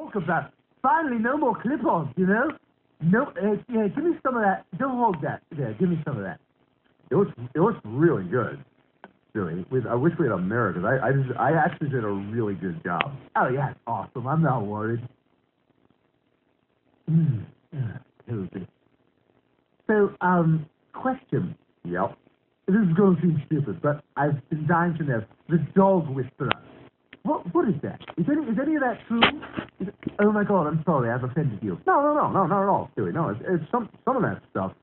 talk about. Finally, no more clip-ons, you know? No, yeah, give me some of that. Don't hold that. Yeah, give me some of that. It was really good. Really, I wish we had a mirror because I actually did a really good job. Oh, yeah, it's awesome. I'm not worried. Cozy. So, question. Yep. This is going to seem stupid, but I've been dying to know. The dog whisperer. What is that? Is any of that true? Oh my God, I'm sorry, I've offended you. No, not at all, Stewie. No, it's some of that stuff.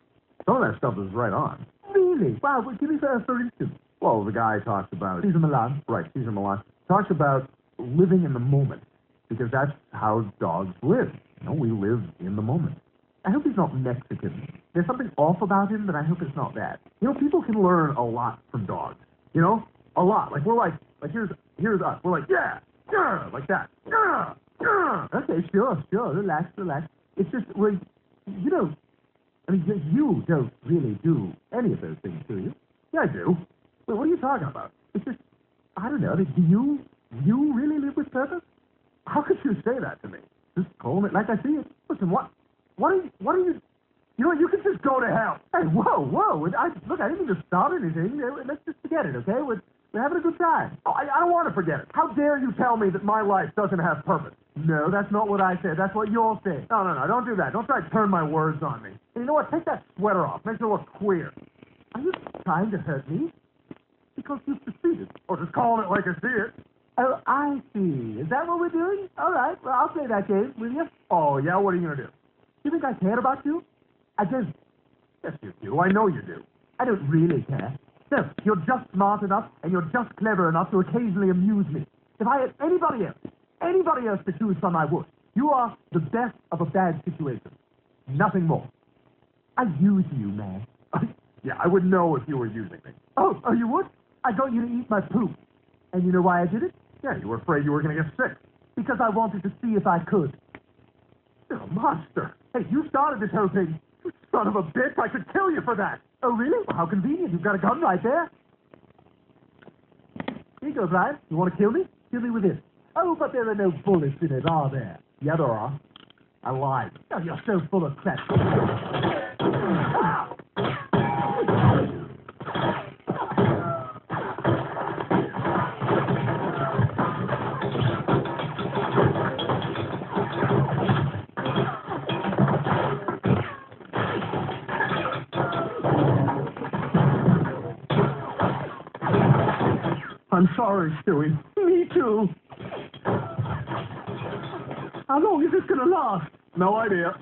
Some of that stuff is right on. Really? Wow, well, give me for instance. Well, the guy talks about Cesar Millan. Right, Cesar Millan talks about living in the moment because that's how dogs live. You know, we live in the moment. I hope he's not Mexican. There's something off about him, but I hope it's not that. You know, people can learn a lot from dogs. You know, a lot. Like we're like here's us. We're like yeah, like that. Okay, sure. Relax. It's just you know, I mean, you don't really do any of those things, do you? Yeah, I do. Well, what are you talking about? It's just, I don't know. Do you really live with purpose? How could you say that to me? Just call it like I see it. Listen, what are you? You know, you can just go to hell. Hey, whoa! Look, I didn't mean to start anything. Let's just forget it, okay? We're having a good time. Oh, I don't want to forget it. How dare you tell me that my life doesn't have purpose? No, that's not what I said. That's what you're saying. No, don't do that. Don't try to turn my words on me. And you know what? Take that sweater off. Makes it look queer. Are you trying to hurt me? Because you succeeded. Or just calling it like I see it. Oh, I see. Is that what we're doing? All right. Well, I'll play that game, will you? Oh, yeah? What are you going to do? You think I care about you? I don't. Yes, you do. I know you do. I don't really care. No, you're just smart enough, and you're just clever enough to occasionally amuse me. If I had anybody else to choose from, I would. You are the best of a bad situation. Nothing more. I use you, man. Yeah, I would know if you were using me. Oh, you would? I got you to eat my poop. And you know why I did it? Yeah, you were afraid you were going to get sick. Because I wanted to see if I could. You're a monster. Hey, you started this whole thing. You son of a bitch, I could kill you for that. Oh, really? Well, how convenient. You've got a gun right there. Here you go, Brian. You want to kill me? Kill me with this. Oh, but there are no bullets in it, are there? Yeah, there are. I lied. Oh, you're so full of crap. Ah! I'm sorry, Stewie. Me too. How long is this going to last? No idea.